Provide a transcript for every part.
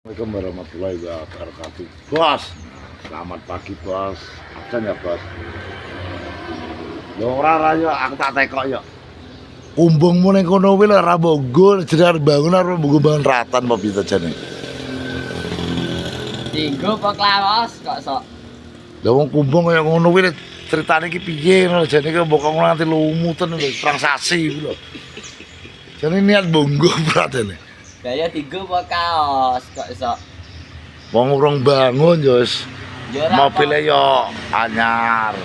Assalamualaikum warahmatullahi wabarakatuh. Bos, selamat pagi bos. Absen ya bos. Lho ora yo aku tak tekok yo. Kumbungmu ning kono kuwi lho ora mbonggo jenenge bangun arep mbonggo bangun ratan apa piye jane. Dinggo apa klawas kok sok. Lha wong kumbung kaya ngono kuwi critane iki piye ngono jane iki mbok ngono nganti lumuten lho perang sasi kuwi lho. Jane niat mbonggo beratene. Gaya dinggo apa kaos kok sok. Wong urung bangun yo wis Yo ora mobile yo anyar.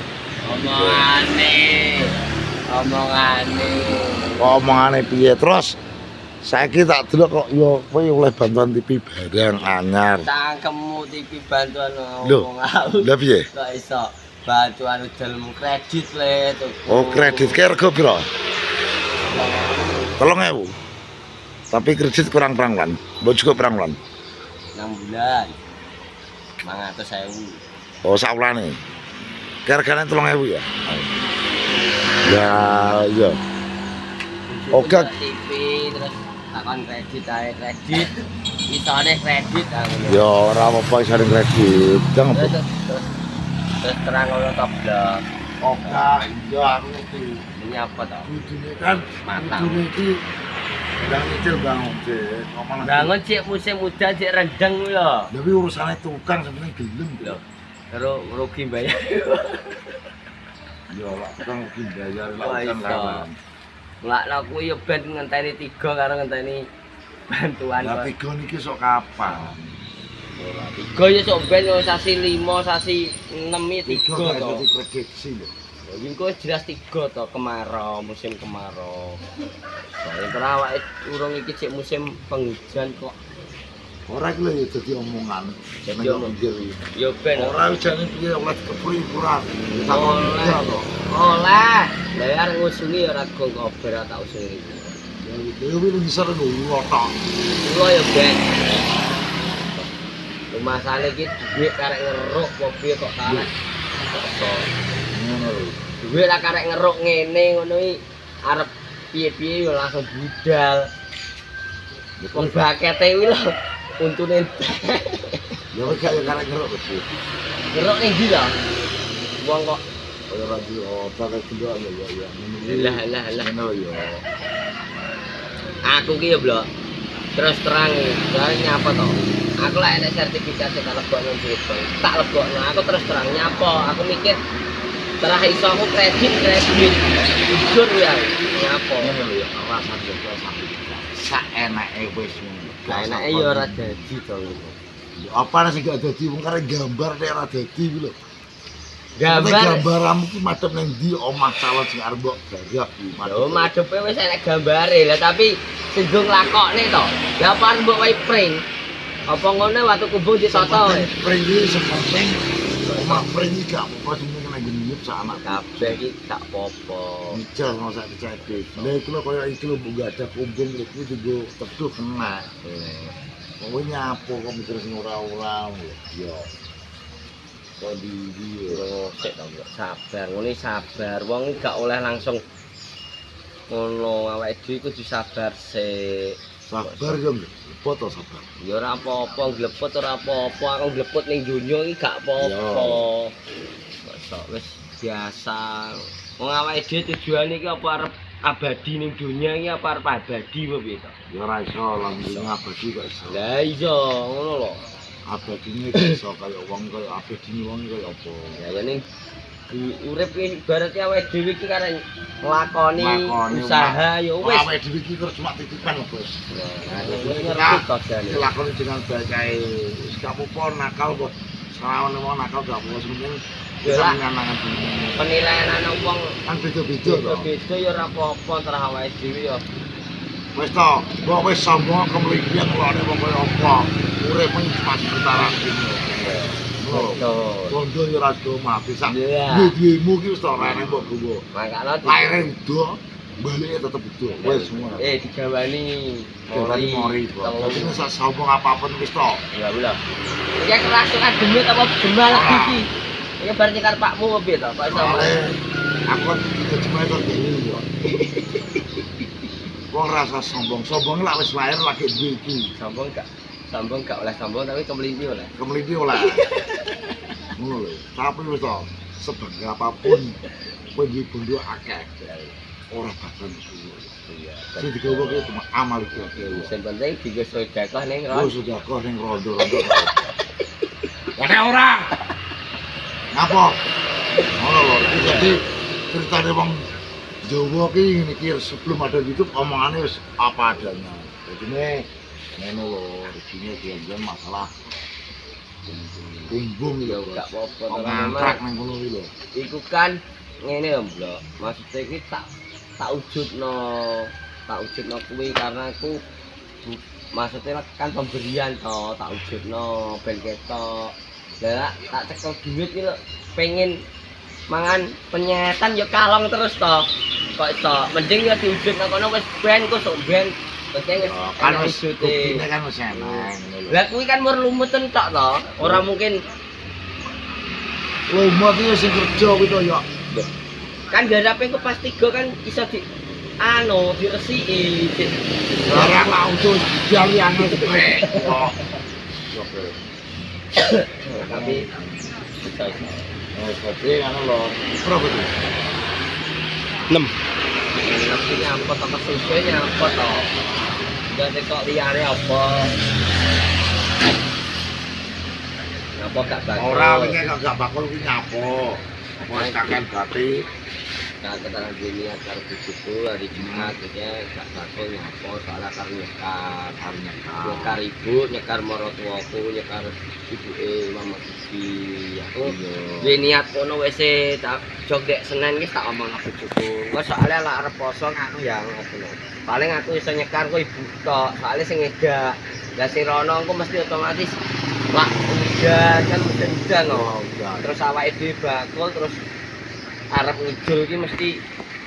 Omongane piye terus saiki tak delok kok yo kowe oleh bantuan TV barang anyar. Cangkemmu TV bantuan Lho, ngomong aku. lha piye? Kok iso bantuan udelmu kredit le tuku. Oh, kredit ki rego piro? 3.000. Tapi kredit kurang lan. Mbok cukup perang lan. 6 bulan. 500.000. Oh, saulane. Regane 3.000 ya. Ya, iya. Oke. TV terus takon kredit ae kredit. Isone kredit Ya ora apa-apa isane kredit. Jangan terus terang ngono tok blok. Oke, iya aku ngerti. Ini apa toh? Kudune kan Matang. kudune iki ndang nyicil bangun cek. Bangun cek musim udan cek rendeng kuwi lho. Tapi urusane tukang sebenarnya gelem Lho. Terus rugi bayar. Ya lak tukang rugi bayar lak Wah, udan iso. lawan. Mulakno kuwi ya ben ngenteni 3 karo ngenteni bantuan. Lah kok. tiga niki sok kapan? Ora 3 ya sok ben yo sasi 5, sasi 6 iki 3 Tiga to. jadi prediksi lho. Iki kok jelas 3 to kemarau, musim kemarau. Soale terawake urung iki cek musim penghujan kok. Ora iki lho ya dadi omongan. Dadi Nek omong. pinggir. Yo ben Ora ujane piye oleh kepri kurang. Takon Oleh. iya to. oleh. Lah ya arep ngusungi ora go ngober tak usungi. Ya wis ngisor lho tok. Kulo ya ben. Masalah iki duit karek ngeruk apa piye kok karek. Ngono lho. Duit lah karek ngeruk ngene ngono iki arep piye-piye ya langsung budal. Wong bakete kuwi lho untune. Ya wis gak karek ngeruk betul. Ngeruk ning ndi lho? Wong kok Kaya radio pakai kendala ya. lah. Ngono ya. Aku ki ya blok. Terus terang dari nyapa to. Aku lah enek sertifikat tak lebokno duit. Tak lebokno. Aku terus terang nyapa. Aku mikir terah iso aku kredit. Jujur ya. Nyapa. Ngono lho ya alasan yo sampe. Sak enake wis ngono. Lah enake ya ora dadi to. Apa sing gak dadi wong karek gambar nek ora dadi kuwi lho. Gambar. Gambaranmu ki madhep ning ndi omah calon sing arep mbok garap kuwi Lho madhepe wis enek gambare. Lah tapi sing go nglakokne to. Lah apa arep mbok wae pring. Apa ngono waktu kumbung ditoto. Pring iki sepenting omah pring iki gak apa-apa sing ning ngenyup sak anak Kabeh iki gak apa-apa. Nicel ngono sak kecedek. Lah iku lho kaya iki lho mbok gak ada kumbung lho kuwi digo teduh kena. Kowe nyapo kok mikir sing ora-ora lho. Ya. Kok di Sik to, Mbok. Sabar, ngene sabar. Wong iki gak oleh langsung ngono, awake dhewe kudu sabar sik. sabar yo lepot to sabar. Ya ora apa-apa, glepot ora apa-apa. Aku glepot ning donya iki gak apa-apa. Kok wis biasa. Wong awake dhewe tujuane iki apa arep abadi ning donya iki apa arep abadi apa piye to? Ya ora iso langsung abadi kok iso. Lah iya, ngono lho. Abadine kok iso kaya wong kaya abadine wong kaya apa. Ya ning urip iki ibaratnya awake dhewe iki karek nglakoni usaha ya wis. Awake dhewe iki terus cuma titipan lho, Bos. Wis ngerti kok jane. Dilakoni dengan baik kae wis gak apa-apa nakal kok. Sawane wong nakal gak apa-apa sementing Ya lah. nyanangan Penilaian ana wong kan beda-beda to. beda ya ora apa-apa antara awake dhewe ya. Wis to, mbok wis sombong kemlibian ngelone wong kaya apa. Urip mung pas utara kene. Betul. Bondo ya ora do mati sak. Iya. Duwe-duwemu ki wis to rene mbok gowo. Makane Laire udo, balike tetep udo. Wis semua. digawani Mori mori. Dadi wis sak sombong apapun wis to. Ya ulah. Iki kerasukan demit apa gemal iki? Iki bar nyekar pakmu piye to? Pak sama. Aku kecuma kok dhewe yo. Wong rasa sombong, sombong lak wis lair lagi duwe iki. Sombong gak? Sombong gak oleh sombong tapi kemelinti oleh. Kemelinti oleh. Ngono lho. Tapi wis to, sebagai apapun kowe duwe bondo akeh. Ora bakal duwe. Iya. Sing digowo ki cuma amal itu. Sing penting digo sedekah ning Oh, sudah kok ning rondo-rondo. Nek ora. Napa? Ngono lho, iki dadi ceritane wong Jawa ki ngene iki sebelum ada YouTube omongane wis apa adanya. Jadi ngono lho, isine dianjen masalah bumbung Ya lho. gak apa-apa to Ngantrak nang kono iki lho. iku kan ngene lho, Blok. Maksudnya iki tak wujudno kuwi karena aku maksudnya kan pemberian to, tak wujudno ben ketok. Lah tak cekel duit iki lho, pengen mangan penyetan ya kalong terus to. Kok iso mending ya diwujudno kono wis ben ku sok ben. Penting wis Kan ana wis wujude. buktine kan wis enak ngono lho. Lah kuwi kan mur lumuten tok to. Ora mungkin Lomba ki sing kerja kuwi to ya. kan garape ku pas 3 kan iso di diresiki. Ora mau tuh jaliane cepet. Oke. Tapi bisa. Oh, berarti ngono lho. Berapa tuh? 6. Tapi nyapa to kesusuhe nyapa to. Jadi kok liyane apa? Nyapa gak bakal. Ora wingi kok gak bakul ki nyapo. Apa wis kakek berarti Nah, keterangan gini acara bujuku hari Jumat ya gak bakal nyapa soalnya karena nyekar ibu, nyekar maratuaku, nyekar ibuke mama bibi. Aku duwe niat kono wis tak jogek Senin iki tak omong nang bojoku. Engko soalnya lek arep poso aku ya ngono. Paling aku iso nyekar kok ibu tok, soalnya sing ngeda. Lah sing rono engko mesti otomatis wah udan kan udan no. Terus awake dhewe bakul terus arep ngidul ki mesti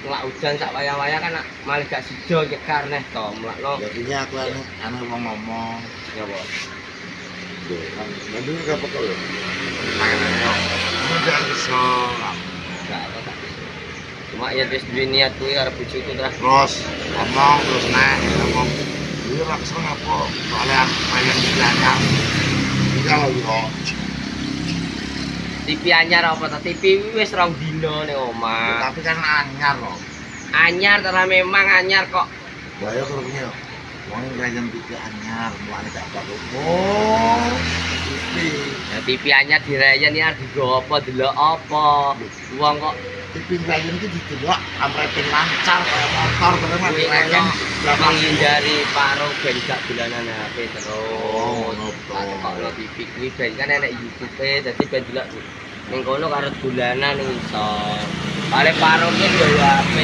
ngelak udan sak waya-waya kan malah gak sido nyekar neh to mlakno. jadinya aku anu ngomong. Ya apa? Nanti gak bakul ya. Mudah kesel. Gak apa. Cuma ya wis duwe niat kuwi arep bojoku terus Terus ngomong terus naik ngomong. Ini ora kesel apa? Soalnya pengen belajar. Ini kalau yo TV anyar apa ta? TV wis 2 dino ning omah. tapi kan anyar loh. Anyar karena memang anyar kok. Bahaya kalau punya. Wong ngerajan TV anyar, mulane gak bakul. Oh, TV. Ya TV anyar dirayan ya digo apa delok apa. Wong kok TV ngerajan itu didelok amrepin lancar kayak motor terus mah kuwi ngerajan menghindari paro ben gak dolanan HP terus. Oh, ngono to. Kalau TV kuwi ben kan enek YouTube-e dadi ben delok ning kono karo dolanan ning iso. Paling paro ki yo HP.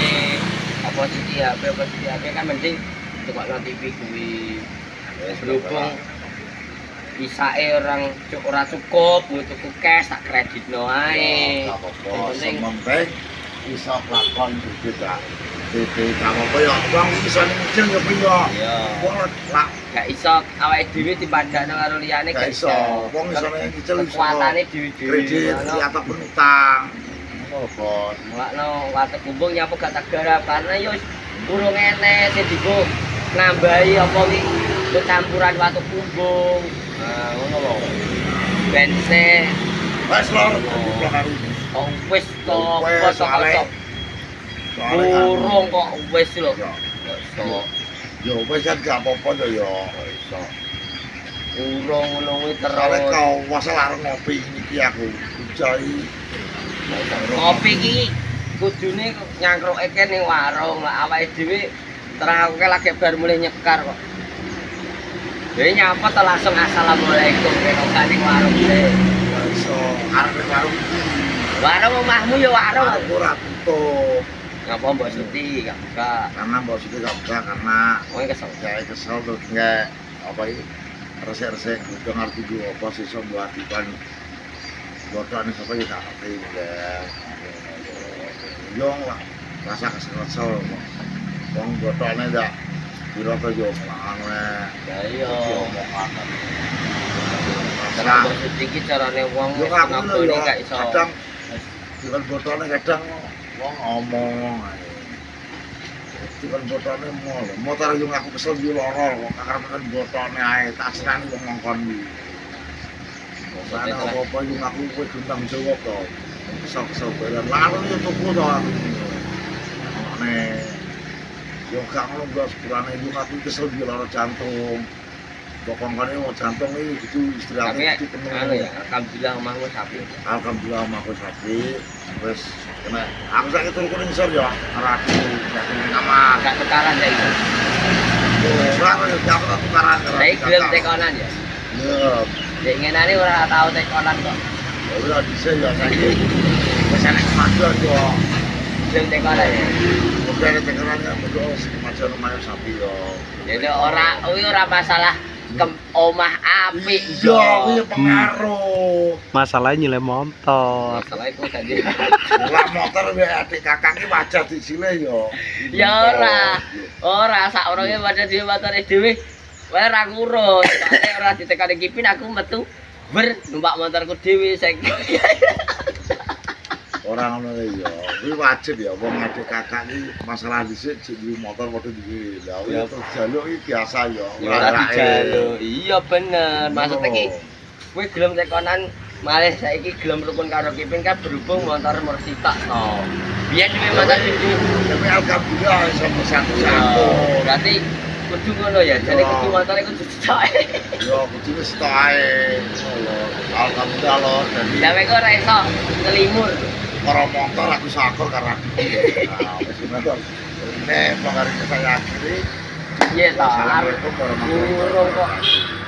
Apa siji HP kan mending tukokno TV kuwi. Berhubung isake orang ora cukup butuh cash tak kreditno ae. Penting penting iso lakon beda. TV kamu apa ya? Wong iso ngijeng ya piye? Iya. Wong lak Gak iso awake dhewe dipandhakno karo liyane gak iso. Wong iso ngijeng iso. Kekuatane dhewe-dhewe. Kredit ataupun utang. Oh, bos. Mulakno watek kumbung nyapu gak tak garap karena yo urung enek sing digo nambahi apa wi campuran watu kumbung. Nah, ngono lho. Bensin. Wes lor karo Oh, wis to, Wes, kok soalnya- soalnya kan- urung kok wis lho. Ya. Iso. Yo wes kan gak apa-apa to yo. Iso. Urung ngono kuwi Soale terus. kau masalah arep ngopi iki aku ujai. Kopi iki kudune nyangkruke ke ning warung, lah awake dhewe terang aku lagi bar mulai nyekar kok. Jadi nyapa to langsung assalamualaikum kene ning warung iki. Iso arep warung iki. Warung omahmu ya warung. Warung ora tutup. Ngapa mbok Suti gak buka? Karena bos itu gak buka karena Wong kesel. saya kesel terus nggak apa ini resek-resek udah ngerti gue apa sih so buat ikan bodoh nih siapa ya gak ngerti enggak yong lah rasa kesel wong bodohnya gak biro ke yo mana Ya iya. makan Karena mbok Suti iki carane wong yo wis aku ngakoni lho gak iso. kadang bukan bodohnya kadang wong ngomong Cuman botone mall. Motor yo aku kesel yo loro kok karep botone ae tak serani wong ngongkon iki. Sana apa-apa yo aku kowe gendang jawab to. Kesel-kesel barang lalu yo tuku to aku. Yo gak ngono gak sepurane yo aku kesel yo loro jantung. Pokoknya mau jantung ini itu istri aku Tapi itu penuh. anu ya, alhamdulillah omahku sapi. Alhamdulillah aku sapi. Terus kena aku sakit turun kuning sor ya. Arah aku sakit nama. Gak tukaran ya itu. Ora yo jak tukaran. Saya gelem tekonan ya. Iya. Dek ngenane ora tau tekonan kok. Ora bisa ya saiki. Wis enek kemajuan yo. Gelem tekonan ya. Udah ada tekanannya terus kemajuan lumayan sapi yo. Jadi ora masalah omah apik Iya, kuwi pengaruh. Masalahnya nyilem motor. Masalah itu tadi. Lah motor wae adik kakak iki wajar disile yo. Ya ora sak orangnya pada dhewe motore dhewe. Wae ora ngurus. Soale ora ditekani kipin aku metu numpak motorku dhewe saiki. Ora ngono ya. Kuwi wajib ya wong adik kakak iki masalah dhisik sik duwe motor padha duwe. Lah ya terus jaluk iki biasa ya. Ora dijaluk. Iya bener. Maksud iki kowe gelem tekonan malih saiki gelem rukun karo kipin kan berhubung motor Mersitak to. Biyen dhewe motor iki. Tapi alhamdulillah iso satu-satu. Berarti kudu ngono ya. Jadi kudu motor iku kudu stoke. Yo kudu wis tok ae. Alhamdulillah lho dadi Gawe kok ora iso ngelimur. para motor aku sakor karena nah wis ngono. Nek pengaruh saya akhiri Iya ta. Assalamualaikum warahmatullahi Urung kok. wabarakatuh.